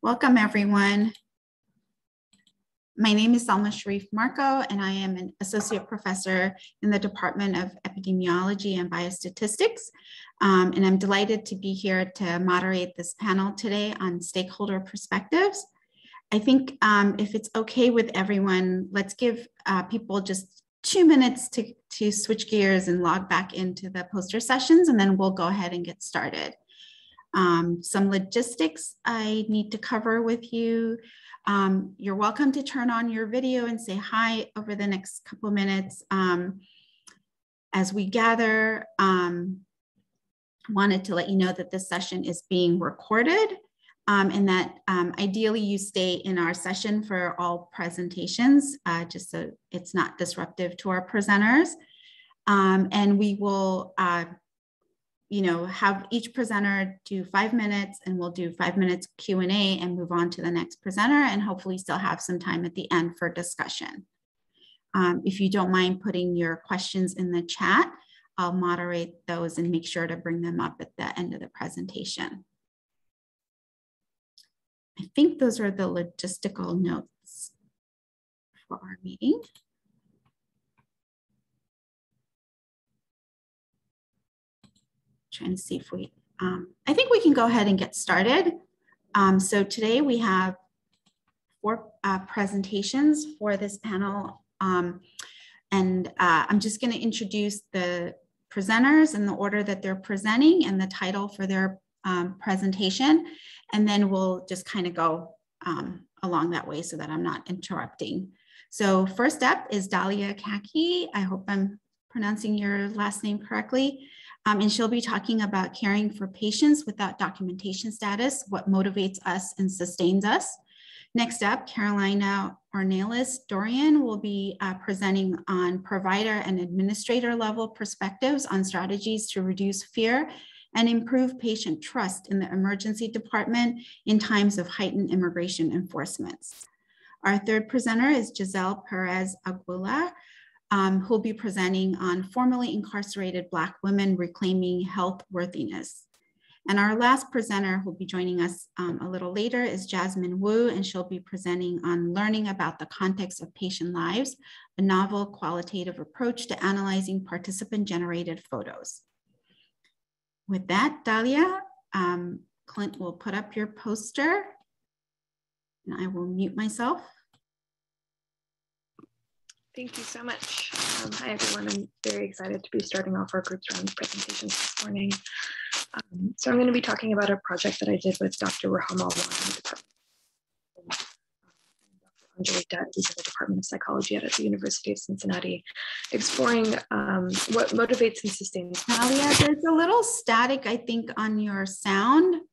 Welcome, everyone. My name is Salma Sharif Marco, and I am an associate professor in the Department of Epidemiology and Biostatistics. And I'm delighted to be here to moderate this panel today on stakeholder perspectives. I think if it's okay with everyone, let's give people just 2 minutes to switch gears and log back into the poster sessions, and then we'll go ahead and get started. Some logistics I need to cover with you. You're welcome to turn on your video and say hi over the next couple of minutes. As we gather, wanted to let you know that this session is being recorded and that ideally you stay in our session for all presentations, just so it's not disruptive to our presenters. And we will have each presenter do 5 minutes, and we'll do 5 minutes Q&A and move on to the next presenter, and hopefully still have some time at the end for discussion. If you don't mind putting your questions in the chat, I'll moderate those and make sure to bring them up at the end of the presentation. I think those are the logistical notes for our meeting. Trying to see if we, I think we can go ahead and get started. So today we have 4 presentations for this panel. I'm just going to introduce the presenters in the order that they're presenting and the title for their presentation. And then we'll just kind of go along that way so that I'm not interrupting. So first up is Dahlia Kaki. I hope I'm pronouncing your last name correctly. And she'll be talking about caring for patients without documentation status, what motivates us and sustains us. Next up, Carolina Ornelas-Dorian will be presenting on provider and administrator level perspectives on strategies to reduce fear and improve patient trust in the emergency department in times of heightened immigration enforcements. Our third presenter is Giselle Perez-Aguilar, who'll be presenting on formerly incarcerated Black women reclaiming healthworthiness. And our last presenter who'll be joining us a little later is Jasmin Woo, and she'll be presenting on learning about the context of patient lives, a novel qualitative approach to analyzing participant-generated photos. With that, Dahlia, Clint will put up your poster, and I will mute myself. Thank you so much. Hi, everyone. I'm very excited to be starting off our group's round presentations this morning. So I'm going to be talking about a project that I did with Dr. Rahama Wan in the department. And Dr. Anjali Dutt, who's in the Department of Psychology at the University of Cincinnati, exploring what motivates and sustains. Dahlia, there's a little static, I think, on your sound.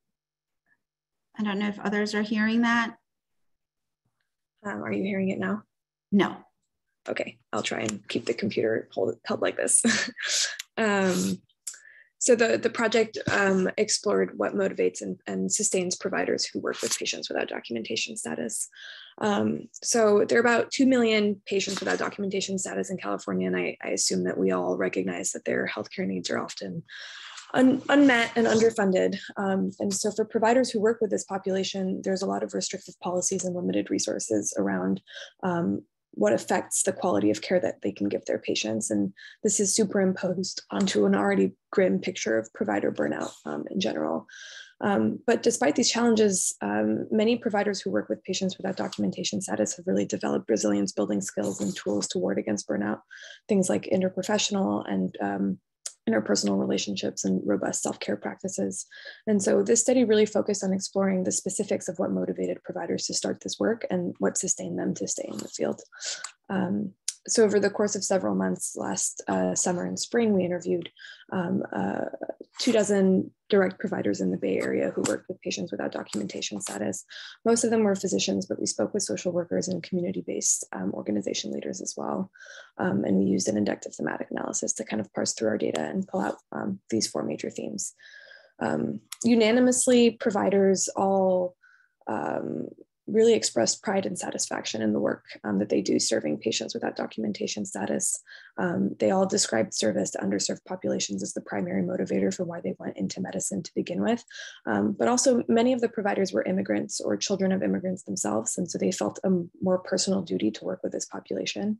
I don't know if others are hearing that. Are you hearing it now? No. Okay, I'll try and keep the computer held like this. So the project explored what motivates and sustains providers who work with patients without documentation status. So there are about 2 million patients without documentation status in California, and I assume that we all recognize that their healthcare needs are often unmet and underfunded. And so for providers who work with this population, there's a lot of restrictive policies and limited resources around what affects the quality of care that they can give their patients. And this is superimposed onto an already grim picture of provider burnout in general. But despite these challenges, many providers who work with patients without documentation status have really developed resilience building skills and tools to ward against burnout, things like interprofessional and interpersonal relationships and robust self-care practices. And so this study really focused on exploring the specifics of what motivated providers to start this work and what sustained them to stay in the field. So over the course of several months last summer and spring, we interviewed 24 direct providers in the Bay Area who worked with patients without documentation status. Most of them were physicians, but we spoke with social workers and community-based organization leaders as well. And we used an inductive thematic analysis to kind of parse through our data and pull out these 4 major themes. Unanimously, providers all really expressed pride and satisfaction in the work that they do serving patients without documentation status. They all described service to underserved populations as the primary motivator for why they went into medicine to begin with. But also many of the providers were immigrants or children of immigrants themselves. And so they felt a more personal duty to work with this population.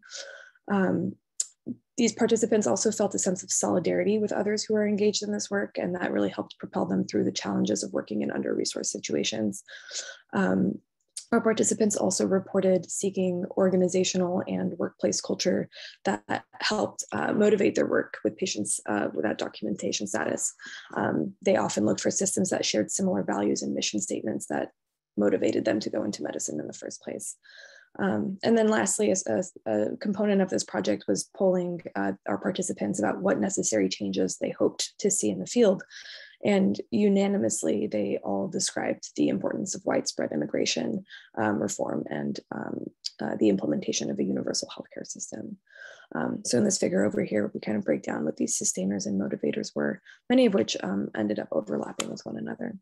These participants also felt a sense of solidarity with others who are engaged in this work, and that really helped propel them through the challenges of working in under-resourced situations. Our participants also reported seeking organizational and workplace culture that helped motivate their work with patients without documentation status. They often looked for systems that shared similar values and mission statements that motivated them to go into medicine in the first place. And then lastly, a component of this project was polling our participants about what necessary changes they hoped to see in the field. And unanimously, they all described the importance of widespread immigration reform and the implementation of a universal healthcare system. So in this figure over here, we kind of break down what these sustainers and motivators were, many of which ended up overlapping with one another.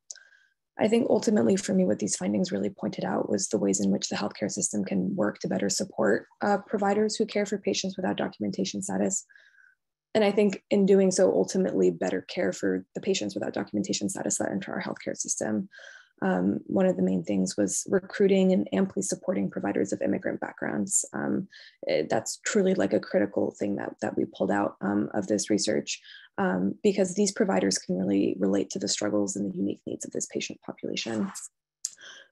I think ultimately for me, what these findings really pointed out was the ways in which the healthcare system can work to better support providers who care for patients without documentation status. And I think in doing so, ultimately better care for the patients without documentation status that enter our healthcare system. One of the main things was recruiting and amply supporting providers of immigrant backgrounds. That's truly like a critical thing that we pulled out of this research, because these providers can really relate to the struggles and the unique needs of this patient population.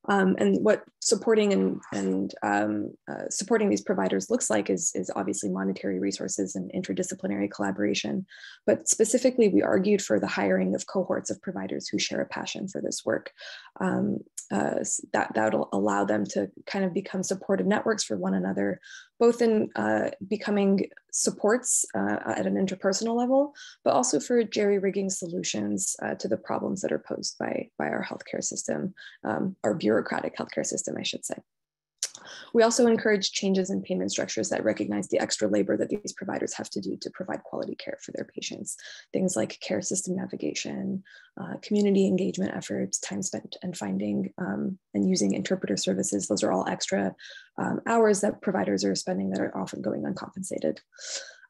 And what supporting supporting these providers looks like is obviously monetary resources and interdisciplinary collaboration. But specifically, we argued for the hiring of cohorts of providers who share a passion for this work. That'll allow them to kind of become supportive networks for one another, both in becoming supports at an interpersonal level, but also for jerry-rigging solutions to the problems that are posed by our healthcare system, our bureaucratic healthcare system, I should say. We also encourage changes in payment structures that recognize the extra labor that these providers have to do to provide quality care for their patients. Things like care system navigation, community engagement efforts, time spent and finding and using interpreter services. Those are all extra hours that providers are spending that are often going uncompensated.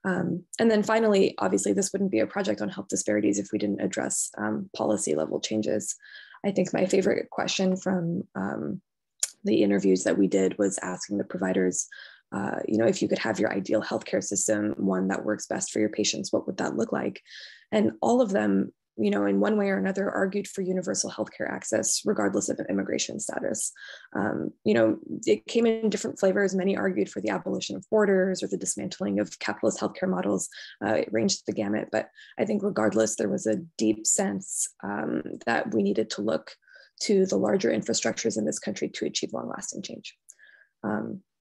And then finally, obviously, this wouldn't be a project on health disparities if we didn't address policy level changes. I think my favorite question from the interviews that we did was asking the providers, if you could have your ideal healthcare system, one that works best for your patients, what would that look like? And all of them, in one way or another, argued for universal healthcare access, regardless of immigration status. It came in different flavors. Many argued for the abolition of borders or the dismantling of capitalist healthcare models. It ranged the gamut, but I think regardless, there was a deep sense that we needed to look to the larger infrastructures in this country to achieve long-lasting change.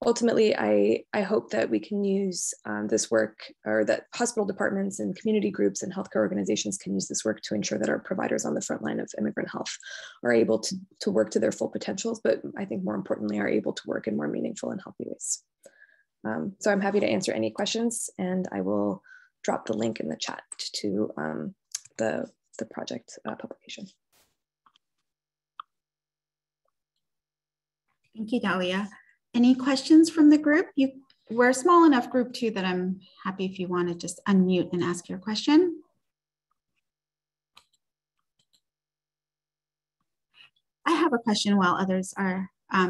Ultimately, I hope that we can use this work, or that hospital departments and community groups and healthcare organizations can use this work to ensure that our providers on the front line of immigrant health are able to work to their full potentials, but I think more importantly, are able to work in more meaningful and healthy ways. So I'm happy to answer any questions, and I will drop the link in the chat to the project publication. Thank you, Dahlia. Any questions from the group? We're a small enough group too that I'm happy if you want to just unmute and ask your question. I have a question while others are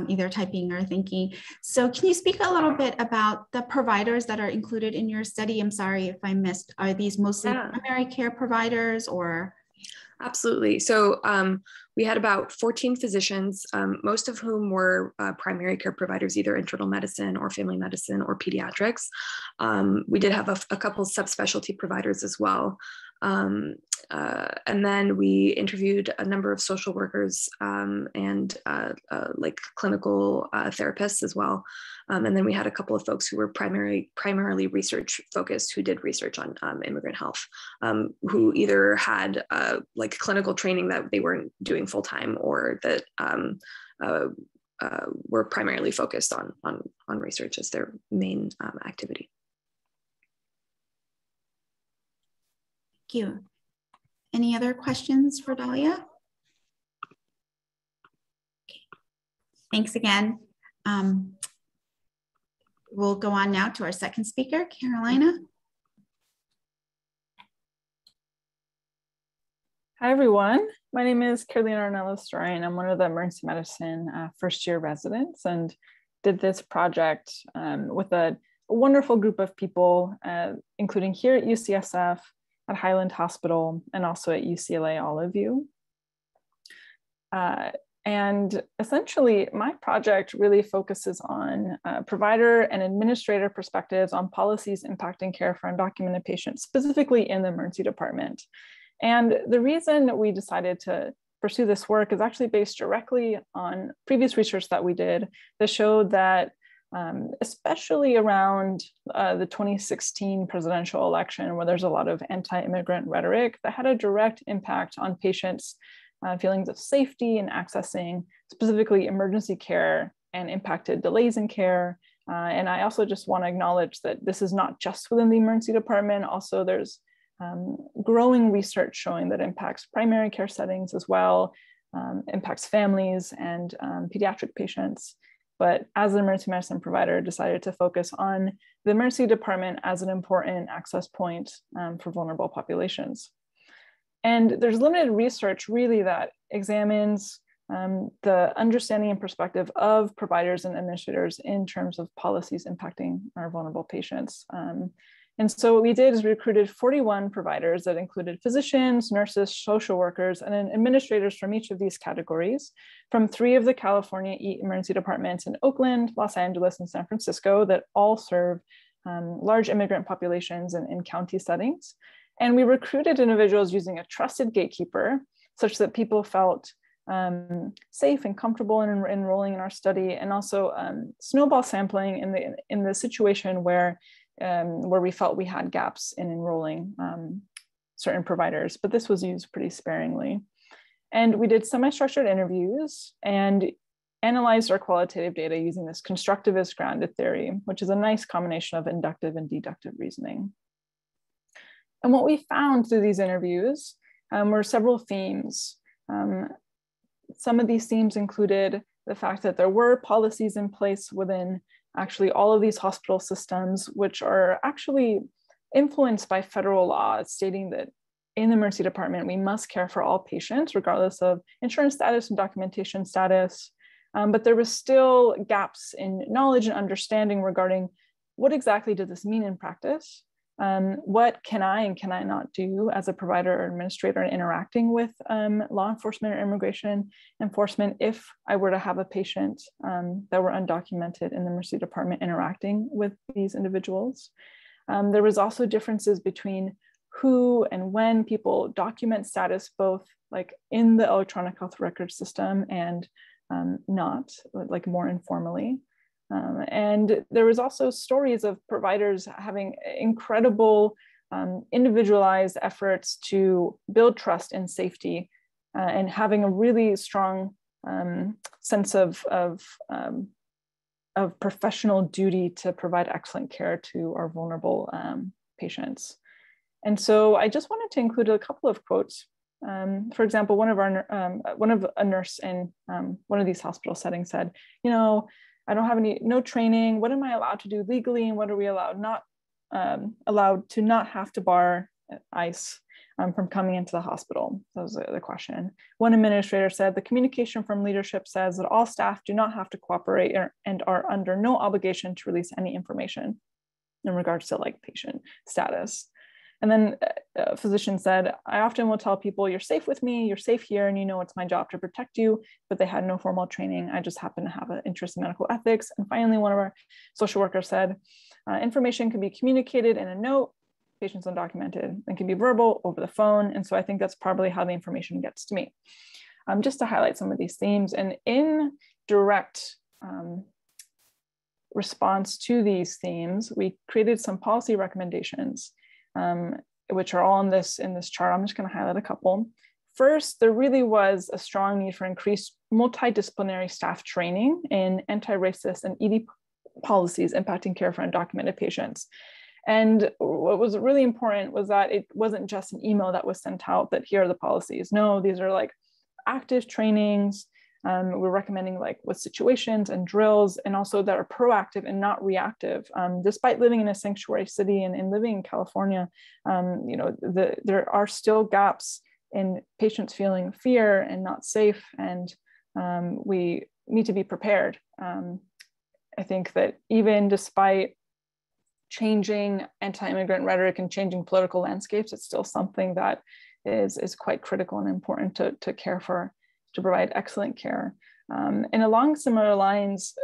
either typing or thinking. So can you speak a little bit about the providers that are included in your study? I'm sorry if I missed. Are these mostly primary care providers or? Absolutely. So we had about 14 physicians, most of whom were primary care providers, either internal medicine or family medicine or pediatrics. We did have a couple subspecialty providers as well. And then we interviewed a number of social workers and like clinical therapists as well. And then we had a couple of folks who were primarily research focused, who did research on immigrant health, who either had like clinical training that they weren't doing full time, or that were primarily focused on research as their main activity. Thank you. Any other questions for Dahlia? Okay. Thanks again. We'll go on now to our second speaker, Carolina. Hi, everyone. My name is Carolina Ornelas-Dorian. I'm one of the emergency medicine first-year residents and did this project with a wonderful group of people, including here at UCSF, at Highland Hospital, and also at UCLA, all of you. And essentially, my project really focuses on provider and administrator perspectives on policies impacting care for undocumented patients, specifically in the emergency department. And the reason we decided to pursue this work is actually based directly on previous research that we did that showed that, especially around the 2016 presidential election, where there's a lot of anti-immigrant rhetoric, that had a direct impact on patients' feelings of safety and accessing specifically emergency care, and impacted delays in care. And I also just want to acknowledge that this is not just within the emergency department. Also, there's growing research showing that impacts primary care settings as well, impacts families and pediatric patients. But as an emergency medicine provider, decided to focus on the emergency department as an important access point for vulnerable populations. And there's limited research really that examines the understanding and perspective of providers and administrators in terms of policies impacting our vulnerable patients. And so what we did is we recruited 41 providers that included physicians, nurses, social workers, and then administrators from each of these categories from 3 of the California emergency departments in Oakland, Los Angeles, and San Francisco that all serve large immigrant populations in county settings. And we recruited individuals using a trusted gatekeeper such that people felt safe and comfortable in enrolling in our study, and also snowball sampling in the situation where we felt we had gaps in enrolling certain providers, but this was used pretty sparingly. And we did semi-structured interviews and analyzed our qualitative data using this constructivist grounded theory, which is a nice combination of inductive and deductive reasoning. And what we found through these interviews were several themes. Some of these themes included the fact that there were policies in place within actually all of these hospital systems, which are actually influenced by federal law, stating that in the emergency department, we must care for all patients, regardless of insurance status and documentation status. But there was still gaps in knowledge and understanding regarding what exactly did this mean in practice? What can I and can I not do as a provider or administrator interacting with law enforcement or immigration enforcement if I were to have a patient that were undocumented in the emergency department interacting with these individuals? There was also differences between who and when people document status, both like in the electronic health record system and not, like more informally. And there was also stories of providers having incredible individualized efforts to build trust and safety and having a really strong sense of professional duty to provide excellent care to our vulnerable patients. And so I just wanted to include a couple of quotes. For example, one of a nurse in one of these hospital settings said, you know, I don't have no training. What am I allowed to do legally? And what are we allowed to not have to bar ICE from coming into the hospital? That was the question. One administrator said, the communication from leadership says that all staff do not have to cooperate and are under no obligation to release any information in regards to like patient status. And then a physician said, I often will tell people, you're safe with me, you're safe here, and you know it's my job to protect you, but they had no formal training. I just happen to have an interest in medical ethics. And finally, one of our social workers said, information can be communicated in a note, patients undocumented, and can be verbal over the phone. And so I think that's probably how the information gets to me. Just to highlight some of these themes, and in direct response to these themes, we created some policy recommendations, which are all in this chart. I'm just going to highlight a couple. First, there really was a strong need for increased multidisciplinary staff training in anti-racist and ED policies impacting care for undocumented patients. And what was really important was that it wasn't just an email that was sent out that here are the policies. No, these are like active trainings, We're recommending like with situations and drills, and also that are proactive and not reactive. Despite living in a sanctuary city and living in California, there are still gaps in patients feeling fear and not safe, and we need to be prepared. I think that even despite changing anti-immigrant rhetoric and changing political landscapes, it's still something that is quite critical and important to care for, to provide excellent care. And along similar lines,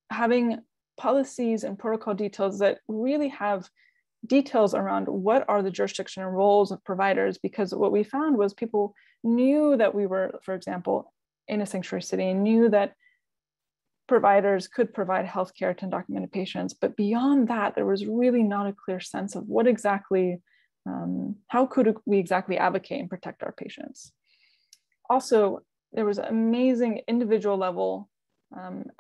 having policies and protocol details that really have details around what are the jurisdiction and roles of providers, because what we found was people knew that we were, for example, in a sanctuary city, and knew that providers could provide healthcare to undocumented patients. But beyond that, there was really not a clear sense of what exactly, how could we exactly advocate and protect our patients. Also, there was amazing individual level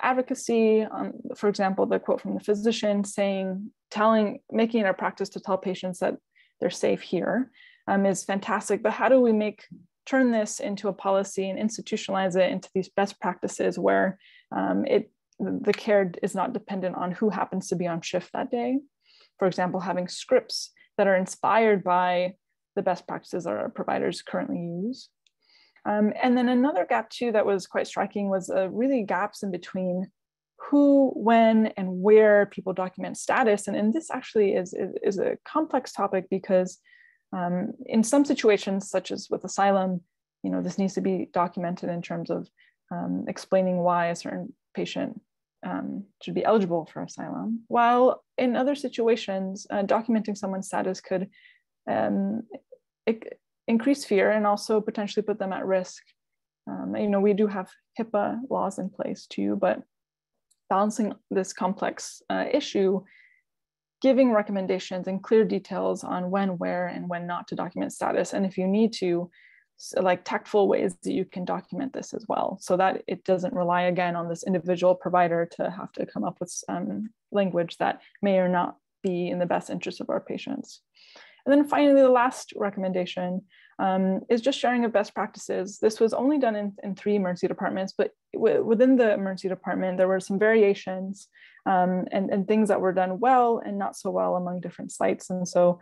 advocacy. For example, the quote from the physician making it our practice to tell patients that they're safe here is fantastic. But how do we turn this into a policy and institutionalize it into these best practices where the care is not dependent on who happens to be on shift that day? For example, having scripts that are inspired by the best practices that our providers currently use. And then another gap too that was quite striking was really gaps in between who, when, and where people document status. And this actually is a complex topic because in some situations, such as with asylum, this needs to be documented in terms of explaining why a certain patient should be eligible for asylum. While in other situations, documenting someone's status could increase fear and also potentially put them at risk. We do have HIPAA laws in place too, but balancing this complex issue, giving recommendations and clear details on when, where, and when not to document status. And if you need to, like tactful ways that you can document this as well, so that it doesn't rely again on this individual provider to have to come up with language that may or not be in the best interest of our patients. And then finally, the last recommendation is just sharing of best practices. This was only done in 3 emergency departments, but within the emergency department, there were some variations and things that were done well and not so well among different sites. And so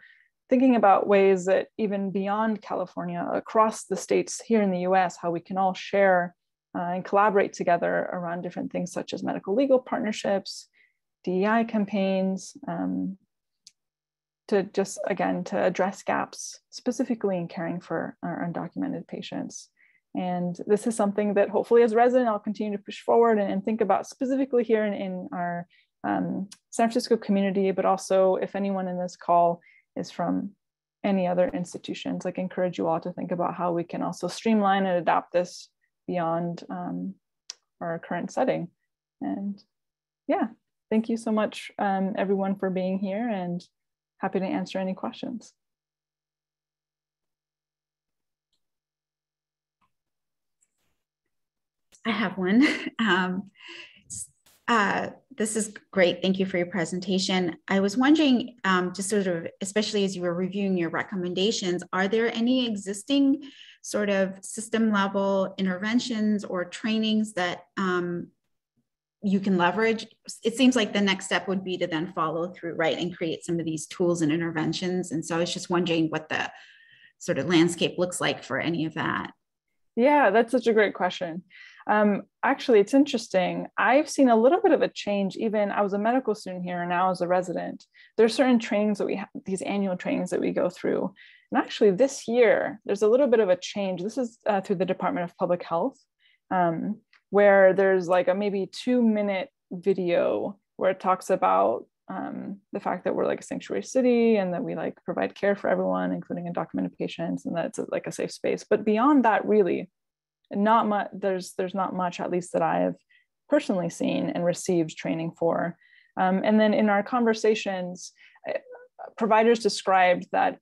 thinking about ways that even beyond California, across the states here in the US, how we can all share and collaborate together around different things such as medical legal partnerships, DEI campaigns, to just, again, to address gaps specifically in caring for our undocumented patients. And this is something that hopefully as a resident, I'll continue to push forward and think about specifically here in our San Francisco community, but also if anyone in this call is from any other institutions, like encourage you all to think about how we can also streamline and adapt this beyond our current setting. And yeah, thank you so much everyone for being here, and happy to answer any questions. I have one. This is great. Thank you for your presentation. I was wondering, just sort of, especially as you were reviewing your recommendations, are there any existing sort of system level interventions or trainings that you can leverage? It seems like the next step would be to then follow through, right, and create some of these tools and interventions. And so I was just wondering what the sort of landscape looks like for any of that. Yeah, that's such a great question. Actually, it's interesting. I've seen a little bit of a change. Even I was a medical student here and now as a resident, there's certain trainings that we have, these annual trainings that we go through. And actually this year, there's a little bit of a change. This is through the Department of Public Health, where there's like a maybe 2-minute video where it talks about the fact that we're like a sanctuary city and that we like provide care for everyone, including undocumented patients, and that's like a safe space. But beyond that, really, not much. There's not much, at least that I have personally seen and received training for. And then in our conversations, providers described that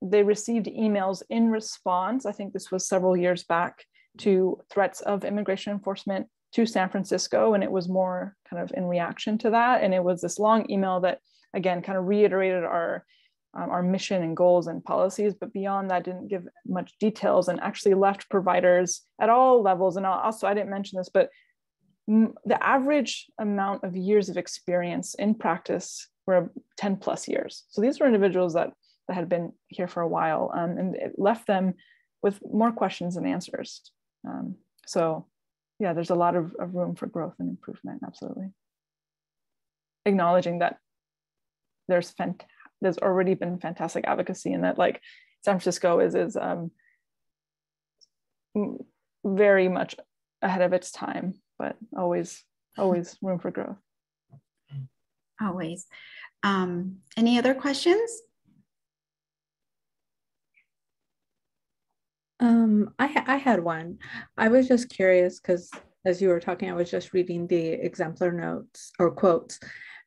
they received emails in response, I think this was several years back, to threats of immigration enforcement to San Francisco. And it was more kind of in reaction to that. And it was this long email that, again, kind of reiterated our our mission and goals and policies, but beyond that didn't give much details, and actually left providers at all levels. And also, I didn't mention this, but the average amount of years of experience in practice were 10 plus years. So these were individuals that had been here for a while, and it left them with more questions than answers. So yeah, there's a lot of room for growth and improvement, absolutely. Acknowledging that there's already been fantastic advocacy, and that like San Francisco is very much ahead of its time, but always room for growth. Always. Any other questions? I had one. I was just curious because as you were talking, I was just reading the exemplar notes or quotes,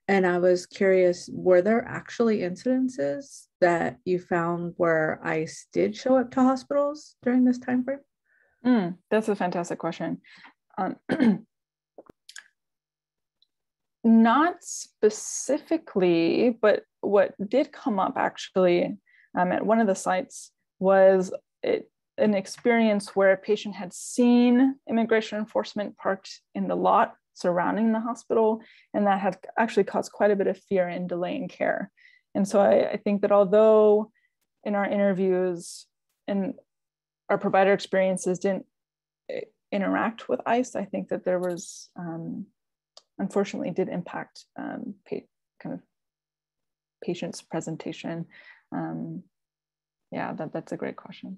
and I was curious, were there actually incidences that you found where ICE did show up to hospitals during this time frame? That's a fantastic question. Not specifically, but what did come up actually at one of the sites was an experience where a patient had seen immigration enforcement parked in the lot surrounding the hospital, and that had actually caused quite a bit of fear and delay in care. And so I think that although in our interviews and our provider experiences didn't interact with ICE, I think that there was, unfortunately, did impact kind of patient's presentation. Yeah, that's a great question.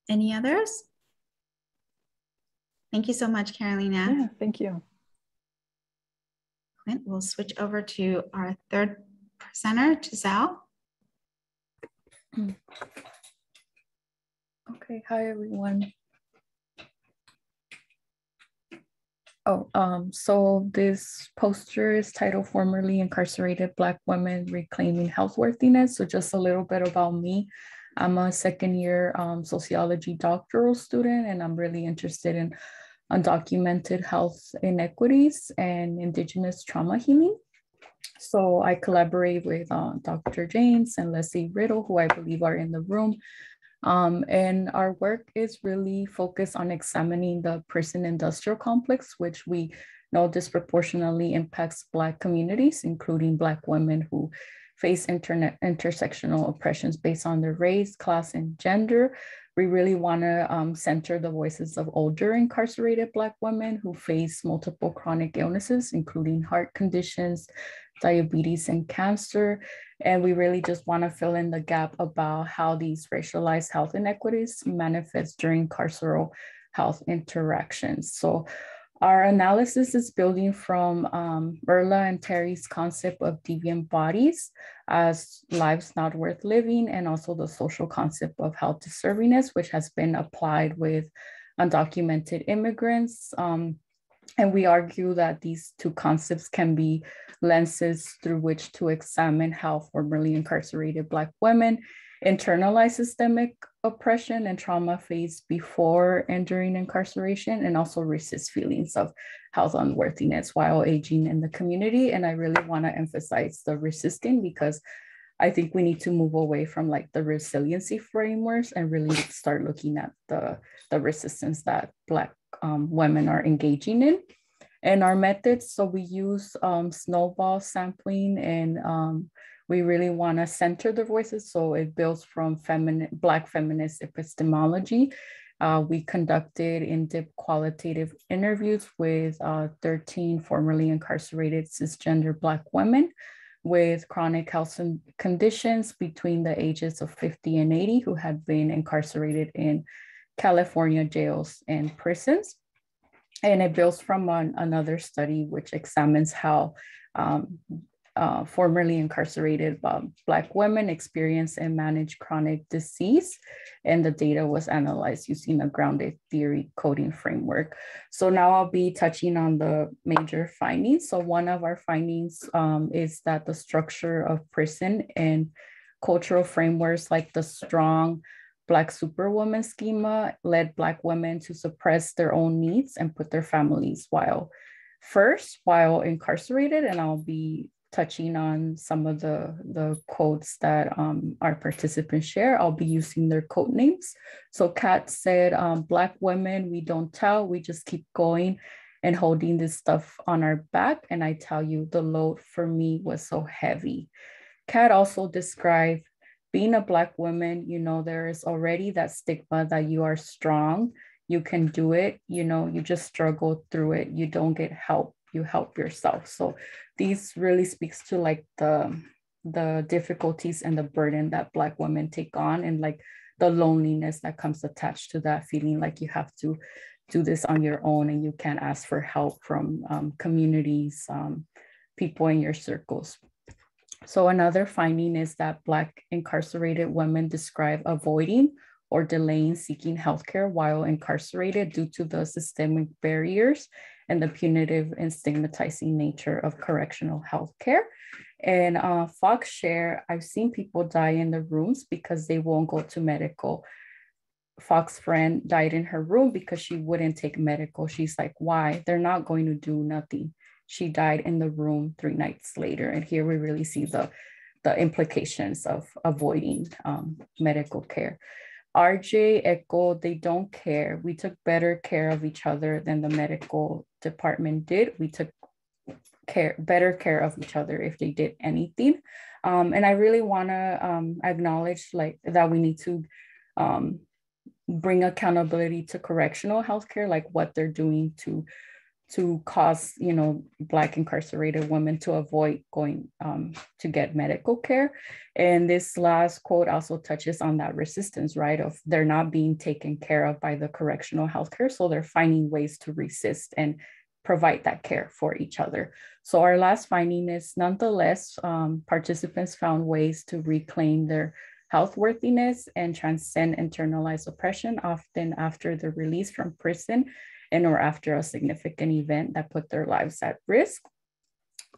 Any others? Thank you so much, Carolina. Yeah, thank you. Clint, we'll switch over to our third presenter, Giselle. Okay, hi everyone. So this poster is titled Formerly Incarcerated Black Women Reclaiming Healthworthiness. So just a little bit about me. I'm a second-year sociology doctoral student, and I'm really interested in undocumented health inequities and Indigenous trauma healing. So I collaborate with Dr. James and Leslie Riddle, who I believe are in the room. And our work is really focused on examining the prison industrial complex, which we know disproportionately impacts Black communities, including Black women who face intersectional oppressions based on their race, class, and gender. We really want to center the voices of older incarcerated Black women who face multiple chronic illnesses, including heart conditions, diabetes, and cancer. And we really just want to fill in the gap about how these racialized health inequities manifest during carceral health interactions. So our analysis is building from Erla and Terry's concept of deviant bodies as lives not worth living, and also the social concept of health deservingness, which has been applied with undocumented immigrants. And we argue that these two concepts can be lenses through which to examine how formerly incarcerated Black women internalize systemic oppression and trauma faced before and during incarceration, and also resist feelings of health unworthiness while aging in the community. And I really want to emphasize the resisting, because I think we need to move away from like the resiliency frameworks and really start looking at the resistance that Black women are engaging in. And our methods, so we use snowball sampling, and we really want to center the voices. So it builds from Black feminist epistemology. We conducted in-depth qualitative interviews with 13 formerly incarcerated cisgender Black women with chronic health conditions between the ages of 50 and 80 who had been incarcerated in California jails and prisons. And it builds from another study which examines how formerly incarcerated Black women experience and manage chronic disease. And the data was analyzed using a grounded theory coding framework. So now I'll be touching on the major findings. So one of our findings is that the structure of prison and cultural frameworks like the strong Black superwoman schema led Black women to suppress their own needs and put their families while first while incarcerated, and I'll be touching on some of the quotes that our participants share. I'll be using their code names. So Kat said, Black women, we don't tell, we just keep going and holding this stuff on our back. And I tell you, the load for me was so heavy. Kat also described being a Black woman, you know, there is already that stigma that you are strong, you can do it, you know, you just struggle through it, you don't get help, you help yourself. So these really speaks to like the difficulties and the burden that Black women take on, and like the loneliness that comes attached to that, feeling like you have to do this on your own and you can't ask for help from communities, people in your circles. So another finding is that Black incarcerated women describe avoiding or delaying seeking healthcare while incarcerated due to the systemic barriers and the punitive and stigmatizing nature of correctional healthcare. And Fox share, I've seen people die in the rooms because they won't go to medical. Fox's friend died in her room because she wouldn't take medical. She's like, why? They're not going to do nothing. She died in the room 3 nights later. And here we really see the implications of avoiding medical care. RJ echoed, they don't care. We took better care of each other than the medical department did. We took better care of each other if they did anything. And I really want to acknowledge like that we need to bring accountability to correctional healthcare, like what they're doing to cause, you know, Black incarcerated women to avoid going to get medical care. And this last quote also touches on that resistance, right? Of they're not being taken care of by the correctional healthcare. So they're finding ways to resist and provide that care for each other. So our last finding is nonetheless, participants found ways to reclaim their healthworthiness and transcend internalized oppression, often after the release from prison and or after a significant event that put their lives at risk.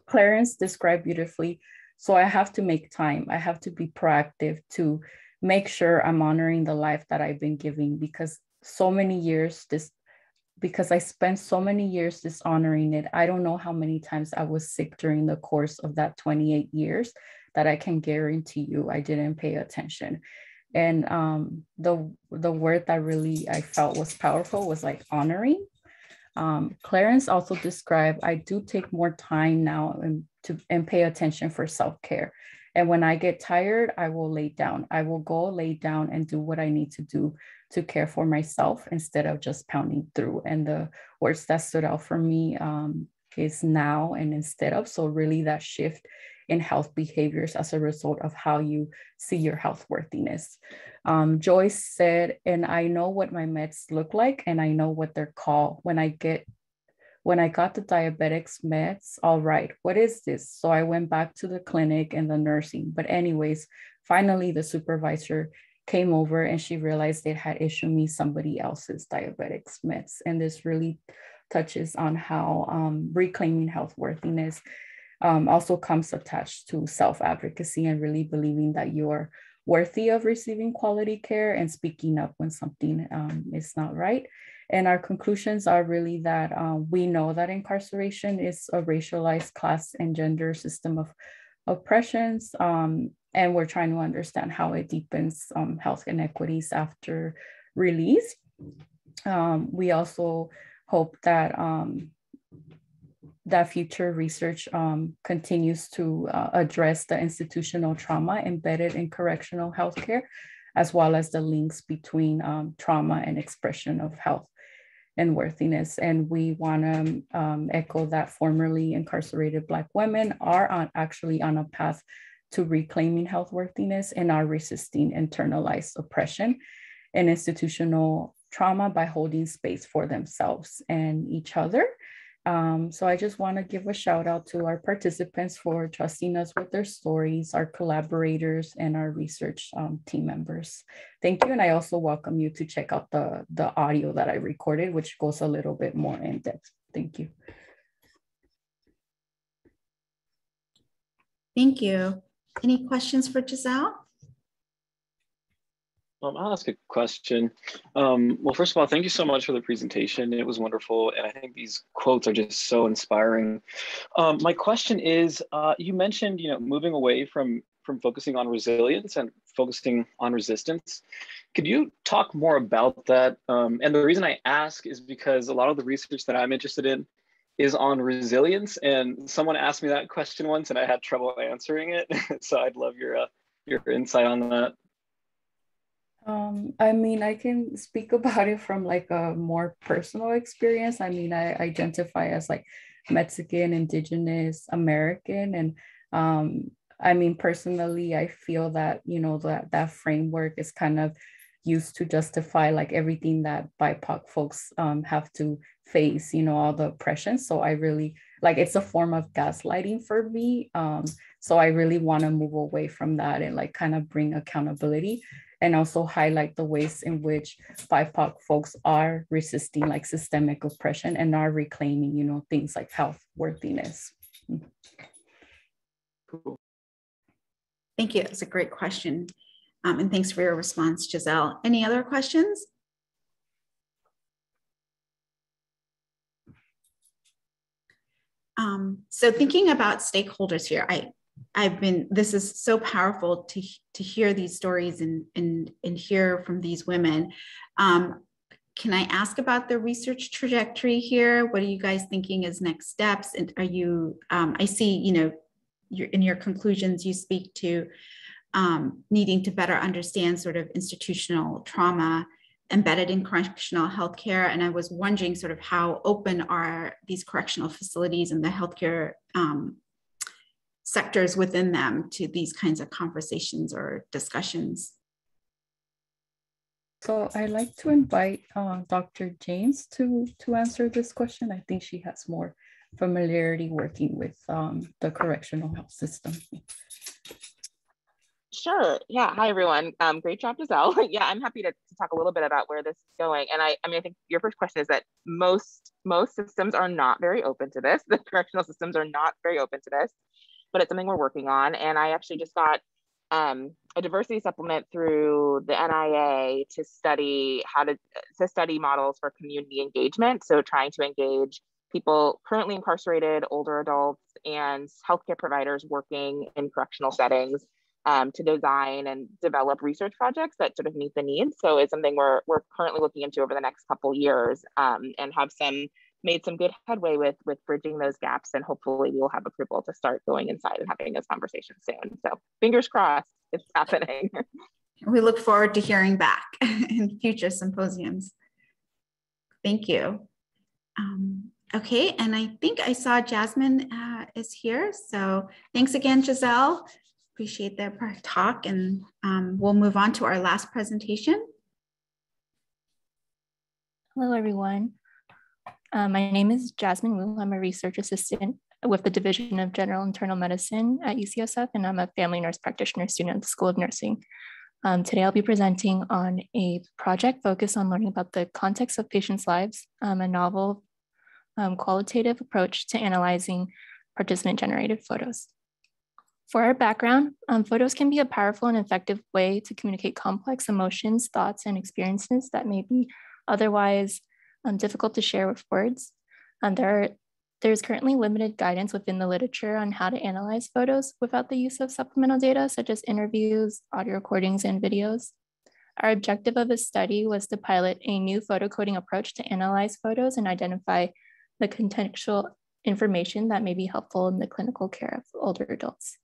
Clarence described beautifully, so I have to make time. I have to be proactive to make sure I'm honoring the life that I've been giving, because I spent so many years dishonoring it. I don't know how many times I was sick during the course of that 28 years that I can guarantee you I didn't pay attention. And the word that really I felt was powerful was like honoring. Clarence also described, I do take more time now and pay attention for self-care. And when I get tired, I will lay down. I will go lay down and do what I need to do to care for myself instead of just pounding through. And the words that stood out for me is now and instead of. So really that shift in health behaviors as a result of how you see your health worthiness. Joyce said, and I know what my meds look like and I know what they're called. When I got the diabetics meds, all right, what is this? So I went back to the clinic and the nursing. But anyways, finally the supervisor came over and she realized they had issued me somebody else's diabetics meds. And this really touches on how reclaiming health worthiness also comes attached to self-advocacy and really believing that you're worthy of receiving quality care and speaking up when something is not right. And our conclusions are really that we know that incarceration is a racialized class and gender system of oppressions, and we're trying to understand how it deepens health inequities after release. We also hope that that future research continues to address the institutional trauma embedded in correctional healthcare, as well as the links between trauma and expression of health and worthiness. And we want to echo that formerly incarcerated Black women are actually on a path to reclaiming health worthiness and are resisting internalized oppression and institutional trauma by holding space for themselves and each other. So I just want to give a shout out to our participants for trusting us with their stories, our collaborators, and our research team members. Thank you. And I also welcome you to check out the audio that I recorded, which goes a little bit more in depth. Thank you. Thank you. Any questions for Giselle? I'll ask a question. Well, first of all, thank you so much for the presentation. It was wonderful. And I think these quotes are just so inspiring. My question is, you mentioned, moving away from focusing on resilience and focusing on resistance. Could you talk more about that? And the reason I ask is because a lot of the research that I'm interested in is on resilience. And someone asked me that question once and I had trouble answering it. So I'd love your insight on that. I mean, I can speak about it from like a more personal experience. I mean, I identify as like Mexican, Indigenous, American, and I mean, personally, I feel that, that framework is kind of used to justify like everything that BIPOC folks have to face, all the oppression. So I really, like, it's a form of gaslighting for me. So I really want to move away from that and like kind of bring accountability and also highlight the ways in which BIPOC folks are resisting like systemic oppression and are reclaiming, things like health worthiness. Cool. Thank you. That's a great question. And thanks for your response, Giselle. Any other questions? So thinking about stakeholders here, this is so powerful to hear these stories and hear from these women. Can I ask about the research trajectory here? What are you guys thinking as next steps? And are you, I see, in your conclusions, you speak to needing to better understand sort of institutional trauma embedded in correctional healthcare. And I was wondering sort of how open are these correctional facilities and the healthcare sectors within them to these kinds of conversations or discussions? So I'd like to invite Dr. James to answer this question. I think she has more familiarity working with the correctional health system. Sure. Yeah. Hi, everyone. Great job, Giselle. Yeah, I'm happy to talk a little bit about where this is going. And I mean, I think your first question is that most systems are not very open to this. The correctional systems are not very open to this, but it's something we're working on. And I actually just got a diversity supplement through the NIA to study study models for community engagement. So trying to engage people currently incarcerated, older adults, and healthcare providers working in correctional settings to design and develop research projects that sort of meet the needs. So it's something we're currently looking into over the next couple years, and have made some good headway with bridging those gaps, and hopefully we will have approval to start going inside and having those conversations soon. So fingers crossed, it's happening. We look forward to hearing back in future symposiums. Thank you. Okay, and I think I saw Jasmin is here. So thanks again, Giselle. Appreciate their talk, and we'll move on to our last presentation. Hello, everyone. My name is Jasmin Woo. I'm a research assistant with the Division of General Internal Medicine at UCSF, and I'm a family nurse practitioner student at the School of Nursing. Today, I'll be presenting on a project focused on learning about the context of patients' lives, a novel qualitative approach to analyzing participant-generated photos. For our background, photos can be a powerful and effective way to communicate complex emotions, thoughts, and experiences that may be otherwise difficult to share with words. There's currently limited guidance within the literature on how to analyze photos without the use of supplemental data, such as interviews, audio recordings, and videos. Our objective of this study was to pilot a new photo coding approach to analyze photos and identify the contextual information that may be helpful in the clinical care of older adults.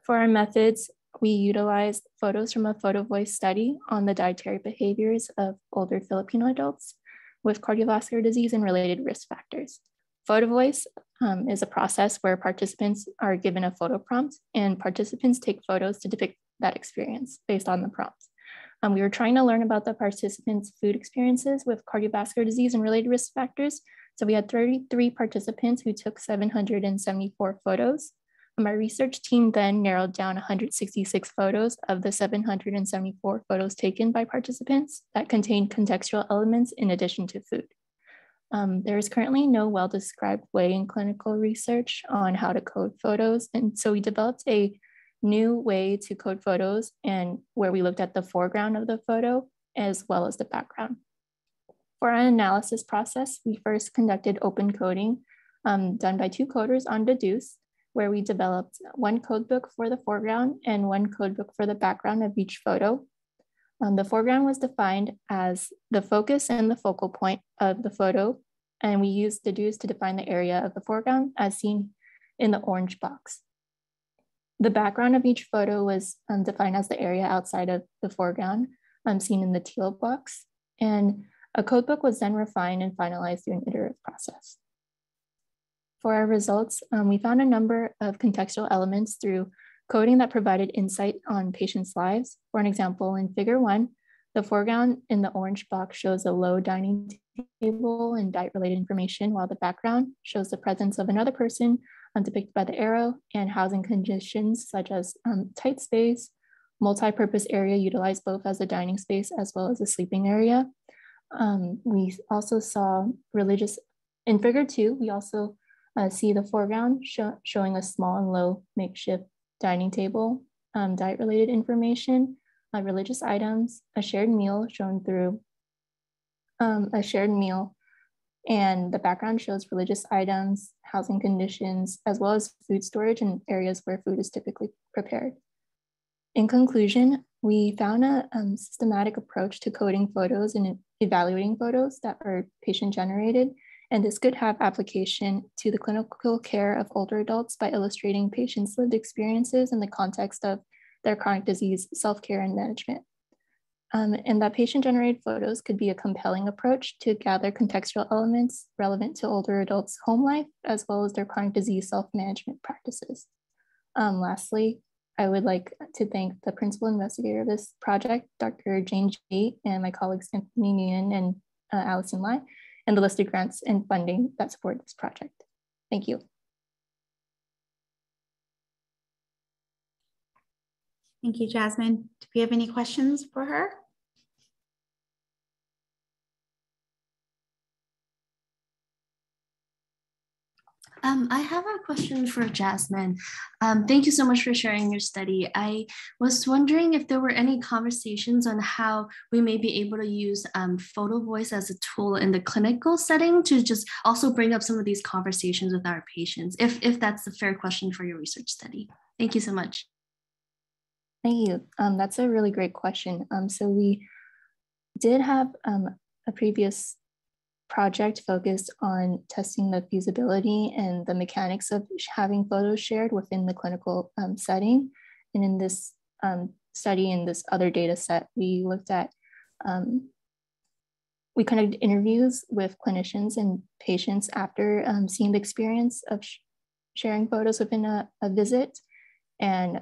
For our methods, we utilized photos from a photo voice study on the dietary behaviors of older Filipino adults with cardiovascular disease and related risk factors. Photo voice is a process where participants are given a photo prompt and participants take photos to depict that experience based on the prompt. We were trying to learn about the participants' food experiences with cardiovascular disease and related risk factors. So we had 33 participants who took 774 photos. My research team then narrowed down 166 photos of the 774 photos taken by participants that contained contextual elements in addition to food. There is currently no well-described way in clinical research on how to code photos, and so we developed a new way to code photos, and where we looked at the foreground of the photo as well as the background. For our analysis process, we first conducted open coding done by 2 coders on Deduce, where we developed 1 codebook for the foreground and 1 codebook for the background of each photo. The foreground was defined as the focus and the focal point of the photo, and we used Deduce to define the area of the foreground as seen in the orange box. The background of each photo was defined as the area outside of the foreground, seen in the teal box, and a codebook was then refined and finalized through an iterative process. For our results, we found a number of contextual elements through coding that provided insight on patients' lives. For an example, in Figure 1, the foreground in the orange box shows a low dining table and diet-related information, while the background shows the presence of another person depicted by the arrow and housing conditions such as tight space, multi-purpose area utilized both as a dining space as well as a sleeping area. We also saw religious, in Figure 2, we also see the foreground showing a small and low makeshift dining table, diet-related information, religious items, a shared meal shown through a shared meal, and the background shows religious items, housing conditions, as well as food storage in areas where food is typically prepared. In conclusion, we found a systematic approach to coding photos and evaluating photos that are patient-generated, and this could have application to the clinical care of older adults by illustrating patients' lived experiences in the context of their chronic disease, self-care, and management. And that patient-generated photos could be a compelling approach to gather contextual elements relevant to older adults' home life, as well as their chronic disease self-management practices. Lastly, I would like to thank the principal investigator of this project, Dr. Jane G, and my colleagues Anthony Nguyen and Allison Lai, and the listed grants and funding that support this project. Thank you. Thank you, Jasmine. Do we have any questions for her? I have a question for Jasmine. Thank you so much for sharing your study. I was wondering if there were any conversations on how we may be able to use photo voice as a tool in the clinical setting to just also bring up some of these conversations with our patients, if that's a fair question for your research study. Thank you so much. Thank you. That's a really great question. So we did have a previous project focused on testing the feasibility and the mechanics of having photos shared within the clinical setting. And in this study, in this other data set, we looked at, we conducted interviews with clinicians and patients after seeing the experience of sharing photos within a visit. And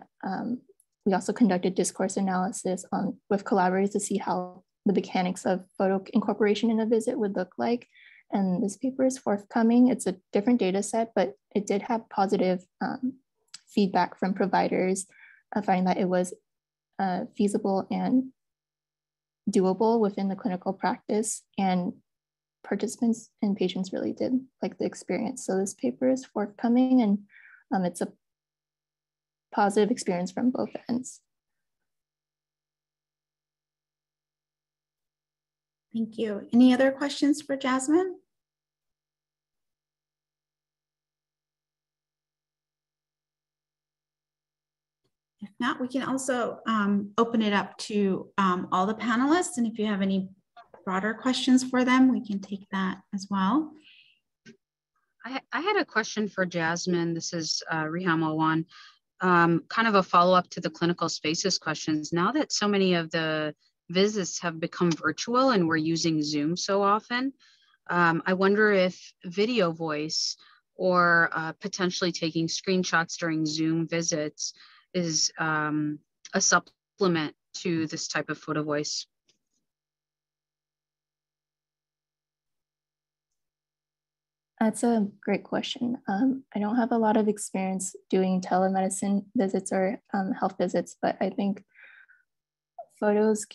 we also conducted discourse analysis with collaborators to see how the mechanics of photo incorporation in a visit would look like. And this paper is forthcoming. It's a different data set, but it did have positive feedback from providers, finding that it was feasible and doable within the clinical practice, and participants and patients really did like the experience. So this paper is forthcoming, and it's a positive experience from both ends. Thank you. Any other questions for Jasmine? If not, we can also open it up to all the panelists. And if you have any broader questions for them, we can take that as well. I had a question for Jasmine. This is Riham Alwan. Kind of a follow-up to the clinical spaces questions. Now that so many of the visits have become virtual and we're using Zoom so often, I wonder if video voice or potentially taking screenshots during Zoom visits is a supplement to this type of photo voice. That's a great question. I don't have a lot of experience doing telemedicine visits or health visits, but I think photos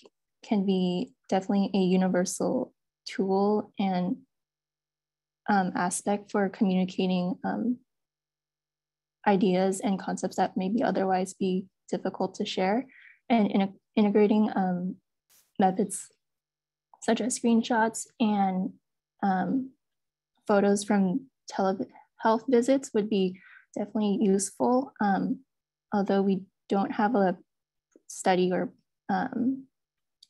can be definitely a universal tool and aspect for communicating ideas and concepts that maybe otherwise be difficult to share, and integrating methods such as screenshots and photos from health visits would be definitely useful, although we don't have a study or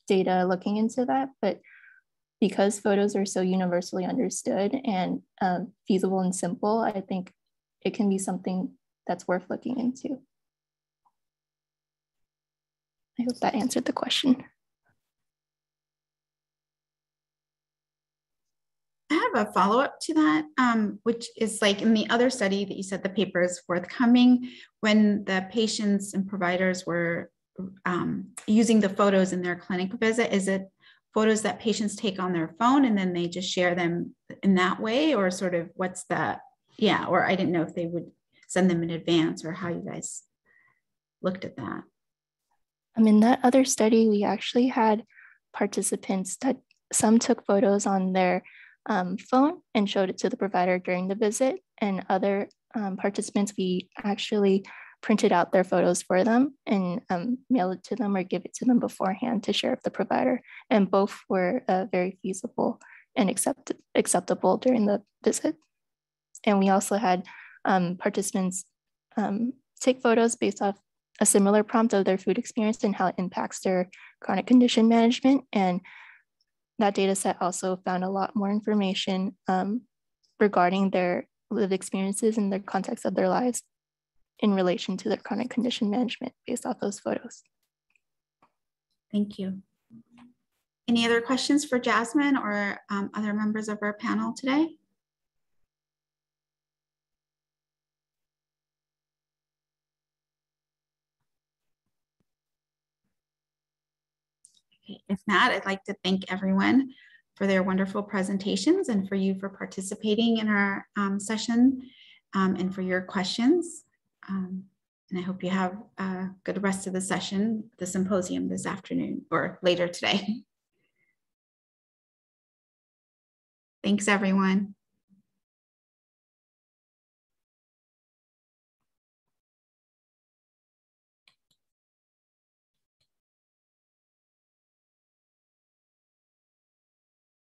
data looking into that. But because photos are so universally understood and feasible and simple, I think it can be something that's worth looking into. I hope that answered the question. I have a follow-up to that, which is like in the other study that you said the paper is forthcoming, when the patients and providers were using the photos in their clinic visit, is it photos that patients take on their phone and then they just share them in that way, or sort of what's the, yeah, or I didn't know if they would send them in advance or how you guys looked at that. In that other study, we actually had participants that some took photos on their phone and showed it to the provider during the visit, and other participants, we actually printed out their photos for them and mail it to them or give it to them beforehand to share with the provider. And both were very feasible and acceptable during the visit. And we also had participants take photos based off a similar prompt of their food experience and how it impacts their chronic condition management. And that data set also found a lot more information regarding their lived experiences and the context of their lives in relation to their chronic condition management based off those photos. Thank you. Any other questions for Jasmin or other members of our panel today? Okay, if not, I'd like to thank everyone for their wonderful presentations and for you for participating in our session and for your questions. And I hope you have a good rest of the session, the symposium this afternoon or later today. Thanks, everyone.